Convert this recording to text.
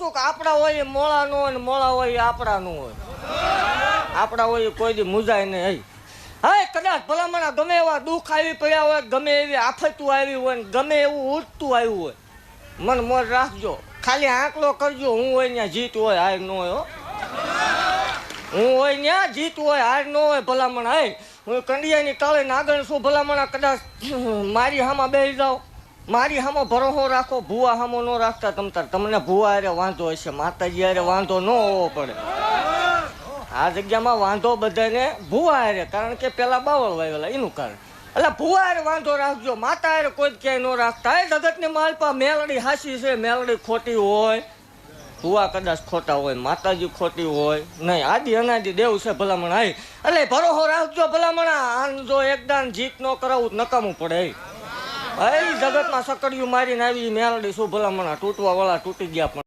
છું કે આપણા હોય એ મોળા નો હોય ને મોળા હોય એ આપણા નું હોય. આપણા હોય એ કોઈ દી મુજાય નહીં. હા કદાચ ભલામણા ગમે એવા દુઃખ આવી પડ્યા હોય, ગમે એવી આફતું આવી હોય, ગમે એવું ઉઠતું આવ્યું હોય, મન મોજ રાખજો. ખાલી આંકલો કરજો, હું હોય ત્યાં જીત હોય, હાર ન હોય. હું હોય ત્યાં જીત હોય, હાર ન હોય. ભલામણ હાય હું કંડિયાની કાળે નાગણ છું. ભલામણા કદાચ મારી હામાં બેસી જાઓ, મારી હામો ભરોસો રાખો. ભૂવા હામો ન રાખતા તમને ભૂવા હારે વાંધો હશે, માતાજી હારે વાંધો ન હોવો પડે. આ જગ્યામાં વાંધો બધાને ભૂવા હારે, કારણ કે પેલા બાવળ વાવેલા એનું કારણ. એટલે ભૂવા હારે વાંધો રાખજો, માતા હારે કોઈ ક્યાંય ન રાખતા. એ જગતની માલપા મેલડી હાસી છે, મેલડી ખોટી હોય, ભૂવા કદાચ ખોટા હોય, માતાજી ખોટી હોય નહીં. આદિ અનાદિ દેવ છે ભલામણ. હાય એટલે ભરોસો રાખજો ભલામણા. આન જો એકદાન જીત ન કરાવું નકામું પડે. એ જગતમાં સકડિયું મારીને આવી મેલડી શું ભલામણા, તૂટવા વાળા તૂટી ગયા પણ